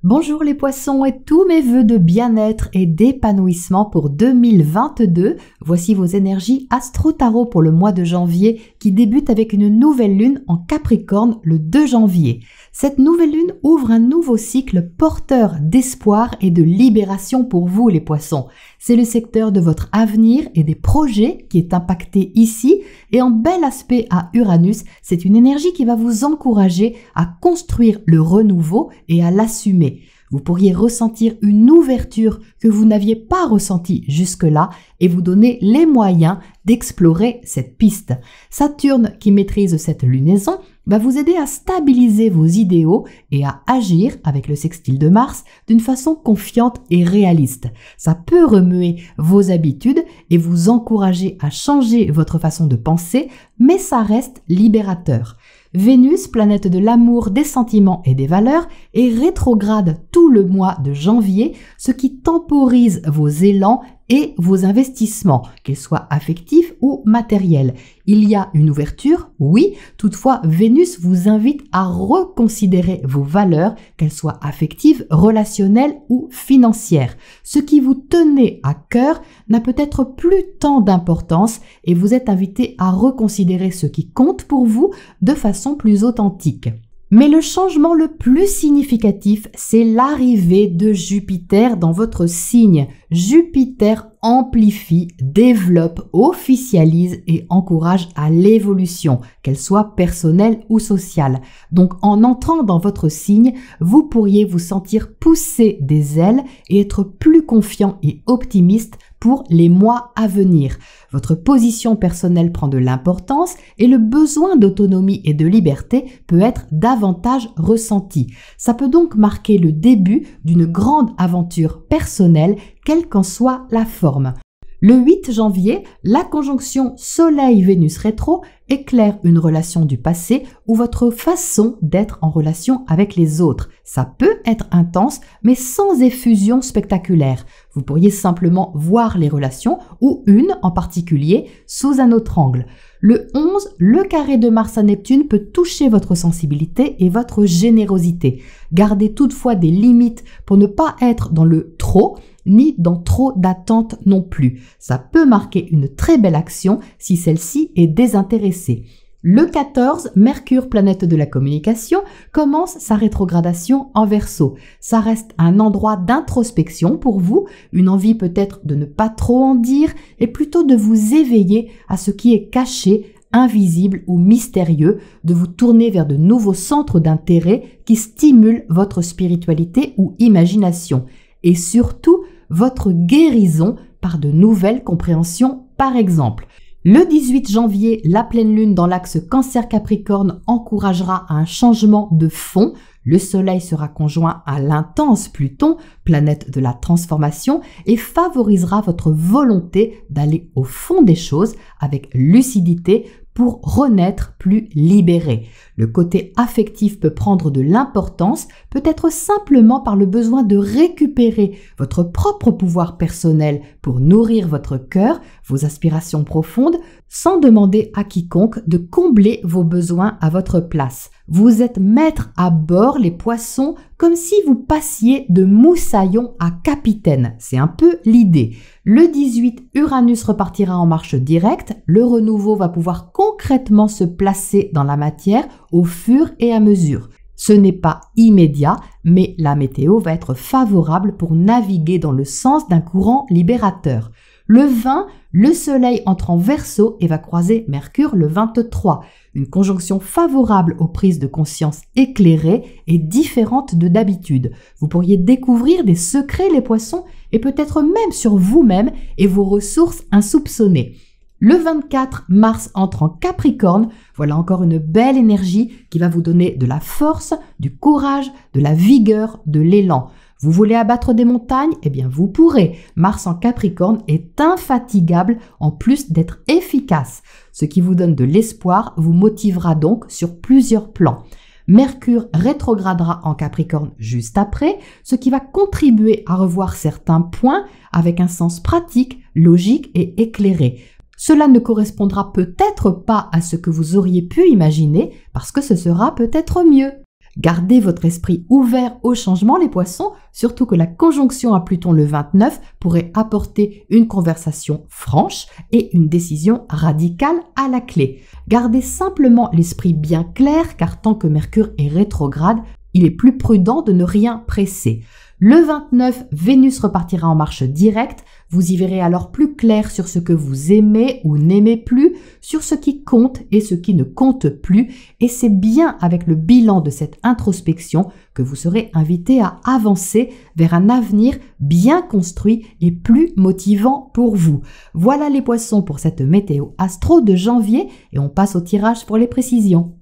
Bonjour les poissons et tous mes vœux de bien-être et d'épanouissement pour 2022. Voici vos énergies astro-tarot pour le mois de janvier qui débute avec une nouvelle lune en Capricorne le 2 janvier. Cette nouvelle lune ouvre un nouveau cycle porteur d'espoir et de libération pour vous les poissons. C'est le secteur de votre avenir et des projets qui est impacté ici et en bel aspect à Uranus, c'est une énergie qui va vous encourager à construire le renouveau et à l'assumer. Vous pourriez ressentir une ouverture que vous n'aviez pas ressentie jusque-là et vous donner les moyens d'explorer cette piste. Saturne, qui maîtrise cette lunaison, va vous aider à stabiliser vos idéaux et à agir avec le sextile de Mars d'une façon confiante et réaliste. Ça peut remuer vos habitudes et vous encourager à changer votre façon de penser, mais ça reste libérateur. Vénus, planète de l'amour, des sentiments et des valeurs, est rétrograde tout le mois de janvier, ce qui temporise vos élans et vos investissements, qu'ils soient affectifs ou matériels. Il y a une ouverture, oui, toutefois Vénus vous invite à reconsidérer vos valeurs, qu'elles soient affectives, relationnelles ou financières. Ce qui vous tenait à cœur n'a peut-être plus tant d'importance et vous êtes invité à reconsidérer ce qui compte pour vous de façon plus authentique. Mais le changement le plus significatif, c'est l'arrivée de Jupiter dans votre signe. Jupiter amplifie, développe, officialise et encourage à l'évolution, qu'elle soit personnelle ou sociale. Donc en entrant dans votre signe, vous pourriez vous sentir pousser des ailes et être plus confiant et optimiste pour les mois à venir. Votre position personnelle prend de l'importance et le besoin d'autonomie et de liberté peut être davantage ressenti. Ça peut donc marquer le début d'une grande aventure personnelle, quelle qu'en soit la forme. Le 8 janvier, la conjonction Soleil-Vénus rétro éclaire une relation du passé ou votre façon d'être en relation avec les autres. Ça peut être intense, mais sans effusion spectaculaire. Vous pourriez simplement voir les relations ou une en particulier sous un autre angle. Le 11, le carré de Mars à Neptune peut toucher votre sensibilité et votre générosité. Gardez toutefois des limites pour ne pas être dans le trop, ni dans trop d'attentes non plus. Ça peut marquer une très belle action si celle-ci est désintéressée. Le 14, Mercure, planète de la communication, commence sa rétrogradation en Verseau. Ça reste un endroit d'introspection pour vous, une envie peut-être de ne pas trop en dire et plutôt de vous éveiller à ce qui est caché, invisible ou mystérieux, de vous tourner vers de nouveaux centres d'intérêt qui stimulent votre spiritualité ou imagination. Et surtout, votre guérison par de nouvelles compréhensions, par exemple. Le 18 janvier, la pleine lune dans l'axe Cancer-Capricorne encouragera un changement de fond. Le soleil sera conjoint à l'intense Pluton, planète de la transformation, et favorisera votre volonté d'aller au fond des choses avec lucidité pour renaître plus libéré. Le côté affectif peut prendre de l'importance, peut-être simplement par le besoin de récupérer votre propre pouvoir personnel pour nourrir votre cœur, vos aspirations profondes, sans demander à quiconque de combler vos besoins à votre place. Vous êtes maître à bord, les poissons, comme si vous passiez de moussaillon à capitaine. C'est un peu l'idée. Le 18, Uranus repartira en marche directe. Le renouveau va pouvoir concrètement se placer dans la matière au fur et à mesure. Ce n'est pas immédiat, mais la météo va être favorable pour naviguer dans le sens d'un courant libérateur. Le 20, le soleil entre en Verseau et va croiser Mercure le 23. Une conjonction favorable aux prises de conscience éclairées et différentes de d'habitude. Vous pourriez découvrir des secrets les poissons et peut-être même sur vous-même et vos ressources insoupçonnées. Le 24, Mars entre en Capricorne. Voilà encore une belle énergie qui va vous donner de la force, du courage, de la vigueur, de l'élan. Vous voulez abattre des montagnes? Eh bien, vous pourrez. Mars en Capricorne est infatigable en plus d'être efficace. Ce qui vous donne de l'espoir vous motivera donc sur plusieurs plans. Mercure rétrogradera en Capricorne juste après, ce qui va contribuer à revoir certains points avec un sens pratique, logique et éclairé. Cela ne correspondra peut-être pas à ce que vous auriez pu imaginer parce que ce sera peut-être mieux. Gardez votre esprit ouvert au changement, les poissons, surtout que la conjonction à Pluton le 29 pourrait apporter une conversation franche et une décision radicale à la clé. Gardez simplement l'esprit bien clair, car tant que Mercure est rétrograde, il est plus prudent de ne rien presser. Le 29, Vénus repartira en marche directe. Vous y verrez alors plus clair sur ce que vous aimez ou n'aimez plus, sur ce qui compte et ce qui ne compte plus. Et c'est bien avec le bilan de cette introspection que vous serez invité à avancer vers un avenir bien construit et plus motivant pour vous. Voilà les poissons pour cette météo astro de janvier et on passe au tirage pour les précisions.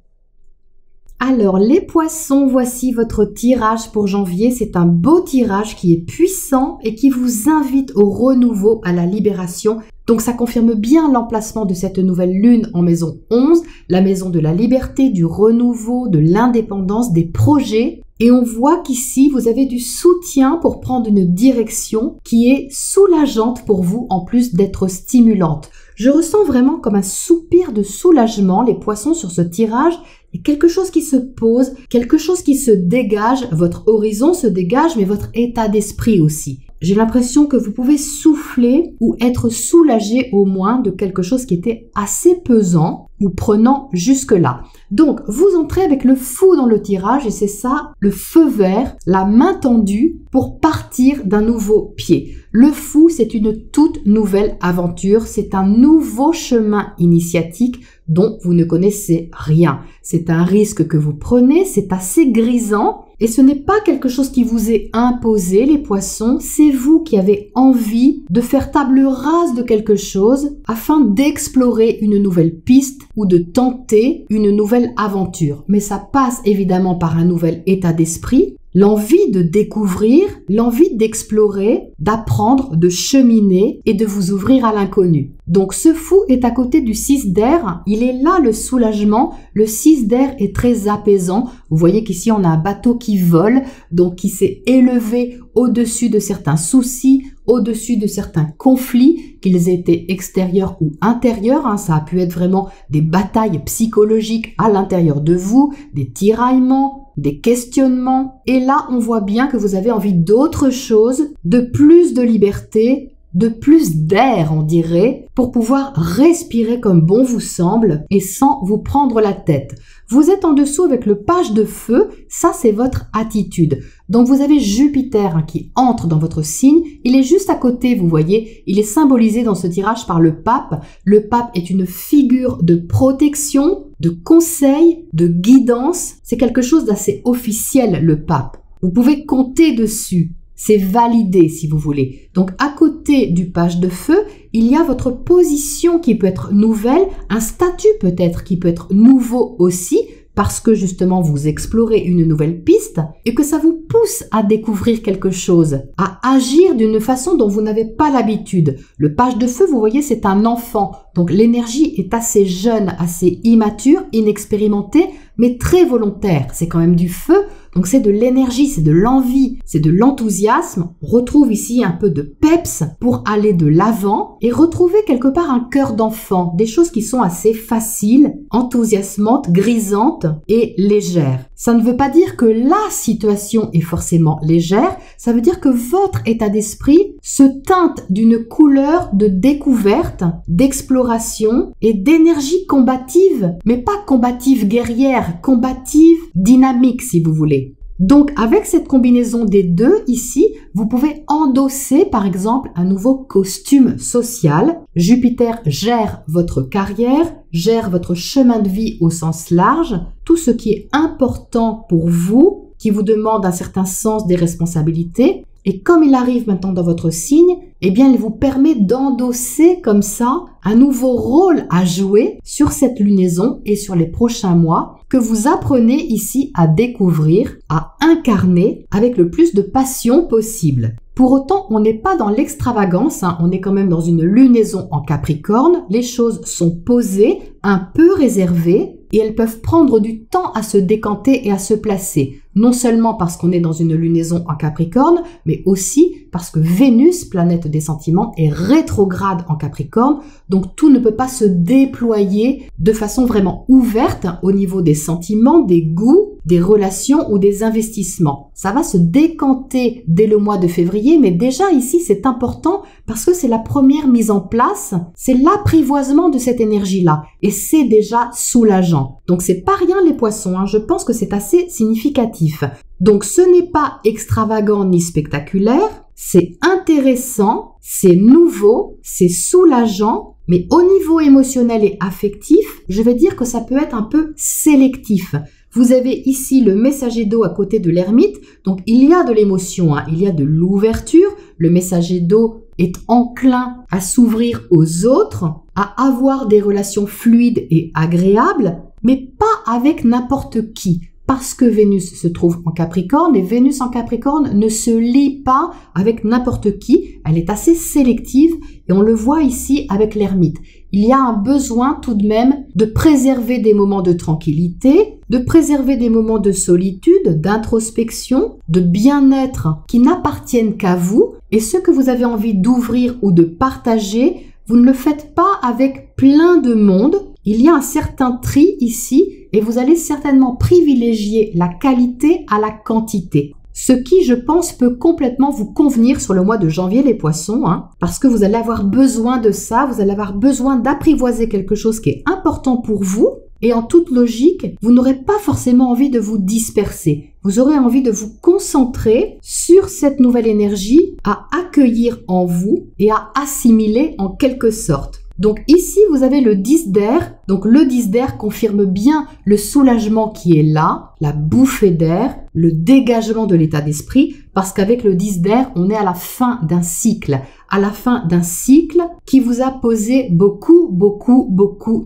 Alors les poissons, voici votre tirage pour janvier. C'est un beau tirage qui est puissant et qui vous invite au renouveau, à la libération. Donc ça confirme bien l'emplacement de cette nouvelle lune en maison 11, la maison de la liberté, du renouveau, de l'indépendance, des projets. Et on voit qu'ici, vous avez du soutien pour prendre une direction qui est soulageante pour vous, en plus d'être stimulante. Je ressens vraiment comme un soupir de soulagement, les poissons, sur ce tirage. Il y a quelque chose qui se pose, quelque chose qui se dégage, votre horizon se dégage, mais votre état d'esprit aussi. J'ai l'impression que vous pouvez souffler ou être soulagé au moins de quelque chose qui était assez pesant ou prenant jusque-là. Donc, vous entrez avec le fou dans le tirage et c'est ça, le feu vert, la main tendue pour partir d'un nouveau pied. Le fou, c'est une toute nouvelle aventure, c'est un nouveau chemin initiatique dont vous ne connaissez rien. C'est un risque que vous prenez, c'est assez grisant. Et ce n'est pas quelque chose qui vous est imposé, les poissons, c'est vous qui avez envie de faire table rase de quelque chose afin d'explorer une nouvelle piste ou de tenter une nouvelle aventure. Mais ça passe évidemment par un nouvel état d'esprit, l'envie de découvrir, l'envie d'explorer, d'apprendre, de cheminer et de vous ouvrir à l'inconnu. Donc ce fou est à côté du 6 d'air, il est là le soulagement, le 6 d'air est très apaisant. Vous voyez qu'ici on a un bateau qui vole, donc qui s'est élevé au-dessus de certains soucis, au-dessus de certains conflits, qu'ils étaient extérieurs ou intérieurs, ça a pu être vraiment des batailles psychologiques à l'intérieur de vous, des tiraillements, des questionnements. Et là, on voit bien que vous avez envie d'autre chose, de plus de liberté, de plus d'air, on dirait, pour pouvoir respirer comme bon vous semble et sans vous prendre la tête. Vous êtes en dessous avec le page de feu, ça c'est votre attitude. Donc vous avez Jupiter qui entre dans votre signe, il est juste à côté, vous voyez, il est symbolisé dans ce tirage par le pape. Le pape est une figure de protection, de conseil, de guidance. C'est quelque chose d'assez officiel, le pape. Vous pouvez compter dessus. C'est validé si vous voulez. Donc à côté du page de feu, il y a votre position qui peut être nouvelle, un statut peut-être qui peut être nouveau aussi, parce que justement vous explorez une nouvelle piste et que ça vous pousse à découvrir quelque chose, à agir d'une façon dont vous n'avez pas l'habitude. Le page de feu, vous voyez, c'est un enfant. Donc l'énergie est assez jeune, assez immature, inexpérimentée, mais très volontaire. C'est quand même du feu. Donc c'est de l'énergie, c'est de l'envie, c'est de l'enthousiasme. On retrouve ici un peu de peps pour aller de l'avant et retrouver quelque part un cœur d'enfant, des choses qui sont assez faciles, enthousiasmantes, grisantes et légères. Ça ne veut pas dire que la situation est forcément légère, ça veut dire que votre état d'esprit se teinte d'une couleur de découverte, d'exploration et d'énergie combative, mais pas combative guerrière, combative dynamique si vous voulez. Donc avec cette combinaison des deux ici, vous pouvez endosser par exemple un nouveau costume social. Jupiter gère votre carrière, gère votre chemin de vie au sens large, tout ce qui est important pour vous, qui vous demande un certain sens des responsabilités. Et comme il arrive maintenant dans votre signe, eh bien, il vous permet d'endosser comme ça un nouveau rôle à jouer sur cette lunaison et sur les prochains mois que vous apprenez ici à découvrir, à incarner avec le plus de passion possible. Pour autant, on n'est pas dans l'extravagance, on est quand même dans une lunaison en Capricorne. Les choses sont posées, un peu réservées, et elles peuvent prendre du temps à se décanter et à se placer. non seulement parce qu'on est dans une lunaison en Capricorne, mais aussi parce que Vénus, planète des sentiments, est rétrograde en Capricorne, donc tout ne peut pas se déployer de façon vraiment ouverte au niveau des sentiments, des goûts, des relations ou des investissements. Ça va se décanter dès le mois de février, mais déjà ici c'est important parce que c'est la première mise en place, c'est l'apprivoisement de cette énergie-là et c'est déjà soulageant. Donc c'est pas rien les poissons, je pense que c'est assez significatif. Donc ce n'est pas extravagant ni spectaculaire, c'est intéressant, c'est nouveau, c'est soulageant, mais au niveau émotionnel et affectif, je vais dire que ça peut être un peu sélectif. Vous avez ici le messager d'eau à côté de l'ermite, donc il y a de l'émotion, il y a de l'ouverture, le messager d'eau est enclin à s'ouvrir aux autres, à avoir des relations fluides et agréables, mais pas avec n'importe qui. Parce que Vénus se trouve en Capricorne et Vénus en Capricorne ne se lie pas avec n'importe qui, elle est assez sélective et on le voit ici avec l'ermite. Il y a un besoin tout de même de préserver des moments de tranquillité, de préserver des moments de solitude, d'introspection, de bien-être qui n'appartiennent qu'à vous et ce que vous avez envie d'ouvrir ou de partager, vous ne le faites pas avec plein de monde. Il y a un certain tri ici et vous allez certainement privilégier la qualité à la quantité. Ce qui, je pense, peut complètement vous convenir sur le mois de janvier, les poissons, parce que vous allez avoir besoin de ça, vous allez avoir besoin d'apprivoiser quelque chose qui est important pour vous. Et en toute logique, vous n'aurez pas forcément envie de vous disperser. Vous aurez envie de vous concentrer sur cette nouvelle énergie à accueillir en vous et à assimiler en quelque sorte. Donc ici, vous avez le 10 d'air. Donc le 10 d'air confirme bien le soulagement qui est là, la bouffée d'air, le dégagement de l'état d'esprit, parce qu'avec le 10 d'air, on est à la fin d'un cycle. À la fin d'un cycle qui vous a posé beaucoup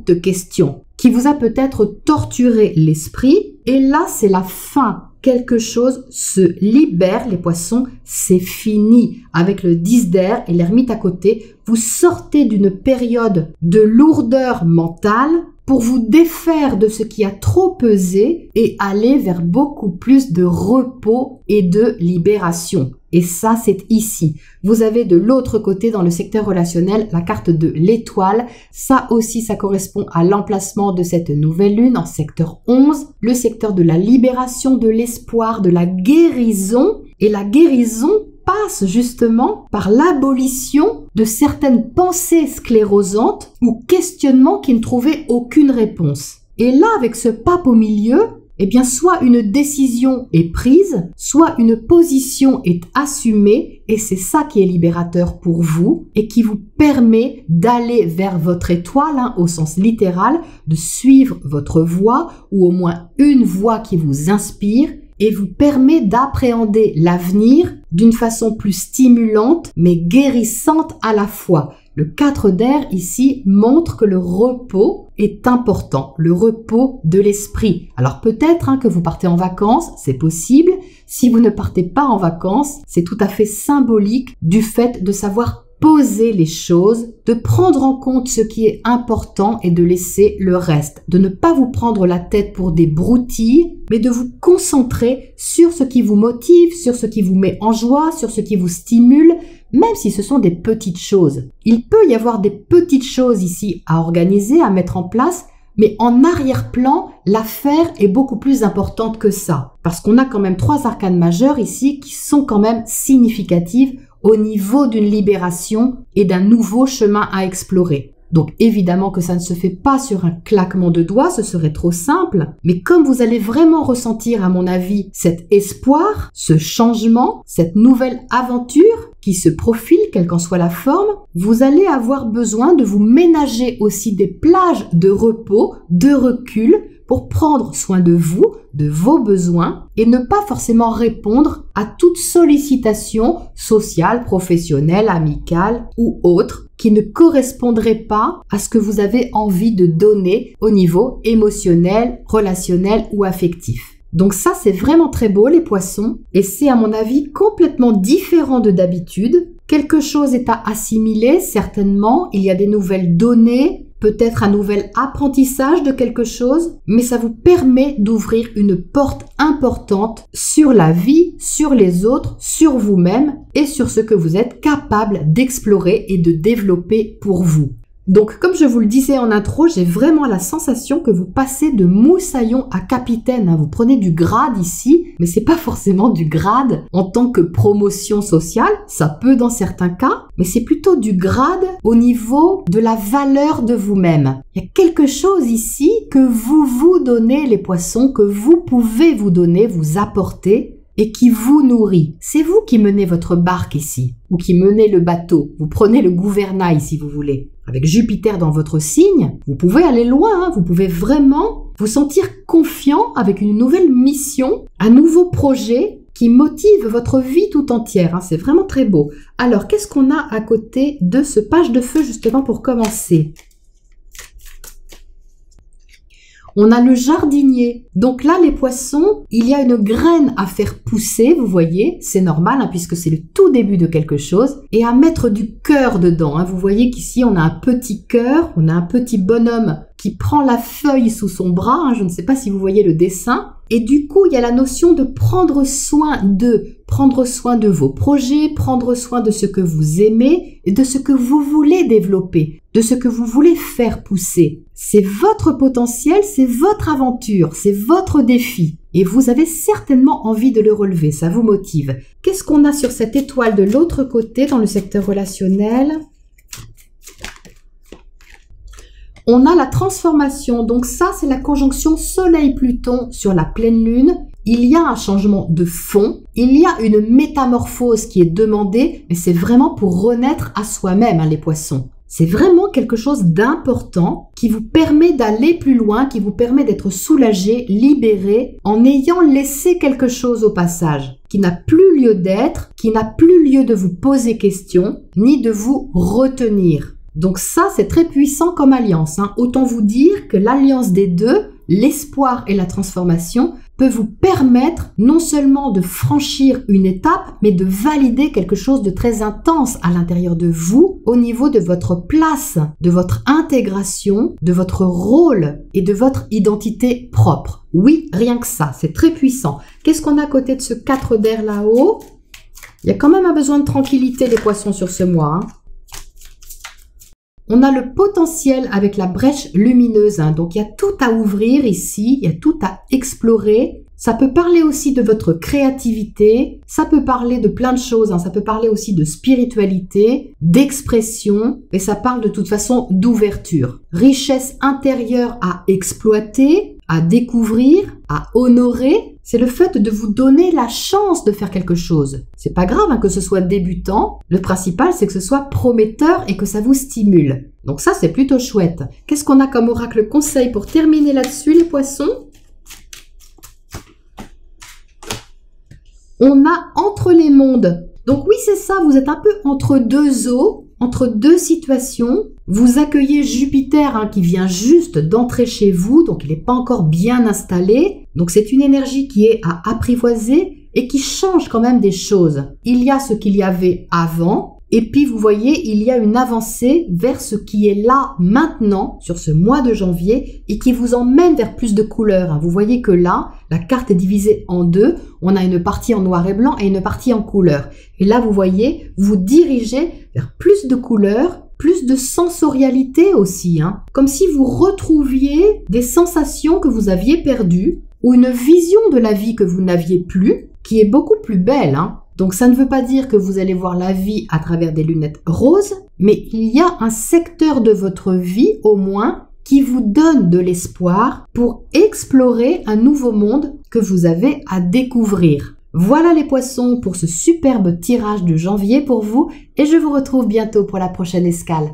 de questions, qui vous a peut-être torturé l'esprit. Et là, c'est la fin. Quelque chose se libère, les poissons, c'est fini. Avec le 10 d'air et l'ermite à côté, vous sortez d'une période de lourdeur mentale pour vous défaire de ce qui a trop pesé et aller vers beaucoup plus de repos et de libération. Et ça, c'est ici. Vous avez de l'autre côté, dans le secteur relationnel, la carte de l'étoile. Ça aussi, ça correspond à l'emplacement de cette nouvelle lune en secteur 11, le secteur de la libération, de l'espoir, de la guérison. Et la guérison passe justement par l'abolition de certaines pensées sclérosantes ou questionnements qui ne trouvaient aucune réponse. Et là, avec ce pape au milieu, eh bien, soit une décision est prise, soit une position est assumée, et c'est ça qui est libérateur pour vous et qui vous permet d'aller vers votre étoile, au sens littéral, de suivre votre voie ou au moins une voie qui vous inspire et vous permet d'appréhender l'avenir d'une façon plus stimulante mais guérissante à la fois. Le 4 d'air ici montre que le repos est important, le repos de l'esprit. Alors peut-être que vous partez en vacances, c'est possible. Si vous ne partez pas en vacances, c'est tout à fait symbolique du fait de savoir poser les choses, de prendre en compte ce qui est important et de laisser le reste. De ne pas vous prendre la tête pour des broutilles, mais de vous concentrer sur ce qui vous motive, sur ce qui vous met en joie, sur ce qui vous stimule, même si ce sont des petites choses. Il peut y avoir des petites choses ici à organiser, à mettre en place, mais en arrière-plan, l'affaire est beaucoup plus importante que ça. Parce qu'on a quand même 3 arcanes majeures ici qui sont quand même significatives au niveau d'une libération et d'un nouveau chemin à explorer. Donc évidemment que ça ne se fait pas sur un claquement de doigts, ce serait trop simple, mais comme vous allez vraiment ressentir, à mon avis, cet espoir, ce changement, cette nouvelle aventure qui se profile, quelle qu'en soit la forme, vous allez avoir besoin de vous ménager aussi des plages de repos, de recul, pour prendre soin de vous, de vos besoins et ne pas forcément répondre à toute sollicitation sociale, professionnelle, amicale ou autre qui ne correspondrait pas à ce que vous avez envie de donner au niveau émotionnel, relationnel ou affectif. Donc ça, c'est vraiment très beau, les poissons, et c'est à mon avis complètement différent de d'habitude. Quelque chose est à assimiler, certainement, il y a des nouvelles données, peut-être un nouvel apprentissage de quelque chose, mais ça vous permet d'ouvrir une porte importante sur la vie, sur les autres, sur vous-même et sur ce que vous êtes capable d'explorer et de développer pour vous. Donc, comme je vous le disais en intro, j'ai vraiment la sensation que vous passez de moussaillon à capitaine. Vous prenez du grade ici, mais c'est pas forcément du grade en tant que promotion sociale. Ça peut dans certains cas, mais c'est plutôt du grade au niveau de la valeur de vous-même. Il y a quelque chose ici que vous vous donnez, les poissons, que vous pouvez vous donner, vous apporter, et qui vous nourrit. C'est vous qui menez votre barque ici, ou qui menez le bateau. Vous prenez le gouvernail si vous voulez. Avec Jupiter dans votre signe, vous pouvez aller loin, vous pouvez vraiment vous sentir confiant avec une nouvelle mission, un nouveau projet qui motive votre vie tout entière. C'est vraiment très beau. Alors, qu'est-ce qu'on a à côté de ce page de feu justement pour commencer ? On a le jardinier. Donc là, les poissons, il y a une graine à faire pousser, vous voyez, c'est normal puisque c'est le tout début de quelque chose, et à mettre du cœur dedans. Vous voyez qu'ici, on a un petit cœur, on a un petit bonhomme qui prend la feuille sous son bras, je ne sais pas si vous voyez le dessin, et du coup, il y a la notion de prendre soin de vos projets, prendre soin de ce que vous aimez et de ce que vous voulez développer, de ce que vous voulez faire pousser. C'est votre potentiel, c'est votre aventure, c'est votre défi. Et vous avez certainement envie de le relever, ça vous motive. Qu'est-ce qu'on a sur cette étoile de l'autre côté dans le secteur relationnel ? On a la transformation, donc ça c'est la conjonction Soleil-Pluton sur la pleine lune. Il y a un changement de fond, il y a une métamorphose qui est demandée, mais c'est vraiment pour renaître à soi-même, les poissons. C'est vraiment quelque chose d'important qui vous permet d'aller plus loin, qui vous permet d'être soulagé, libéré, en ayant laissé quelque chose au passage, qui n'a plus lieu d'être, qui n'a plus lieu de vous poser question, ni de vous retenir. Donc ça, c'est très puissant comme alliance. Autant vous dire que l'alliance des deux, l'espoir et la transformation, peut vous permettre non seulement de franchir une étape, mais de valider quelque chose de très intense à l'intérieur de vous, au niveau de votre place, de votre intégration, de votre rôle et de votre identité propre. Oui, rien que ça, c'est très puissant. Qu'est-ce qu'on a à côté de ce 4 d'air là-haut? Il y a quand même un besoin de tranquillité, les poissons, sur ce mois. On a le potentiel avec la brèche lumineuse, donc il y a tout à ouvrir ici, il y a tout à explorer. Ça peut parler aussi de votre créativité, ça peut parler de plein de choses, ça peut parler aussi de spiritualité, d'expression, et ça parle de toute façon d'ouverture. Richesse intérieure à exploiter, à découvrir, à honorer. C'est le fait de vous donner la chance de faire quelque chose. C'est pas grave que ce soit débutant. Le principal, c'est que ce soit prometteur et que ça vous stimule. Donc ça, c'est plutôt chouette. Qu'est-ce qu'on a comme oracle conseil pour terminer là-dessus, les poissons? On a entre les mondes. Donc oui, c'est ça, vous êtes un peu entre deux eaux, entre deux situations. Vous accueillez Jupiter qui vient juste d'entrer chez vous, donc il n'est pas encore bien installé. Donc c'est une énergie qui est à apprivoiser et qui change quand même des choses. Il y a ce qu'il y avait avant, et puis vous voyez, il y a une avancée vers ce qui est là maintenant, sur ce mois de janvier, et qui vous emmène vers plus de couleurs. Vous voyez que là, la carte est divisée en deux. On a une partie en noir et blanc et une partie en couleur. Et là, vous voyez, vous dirigez vers plus de couleurs, plus de sensorialité aussi, comme si vous retrouviez des sensations que vous aviez perdues, ou une vision de la vie que vous n'aviez plus, qui est beaucoup plus belle. Donc ça ne veut pas dire que vous allez voir la vie à travers des lunettes roses, mais il y a un secteur de votre vie, au moins, qui vous donne de l'espoir pour explorer un nouveau monde que vous avez à découvrir. Voilà les poissons pour ce superbe tirage de janvier pour vous, et je vous retrouve bientôt pour la prochaine escale.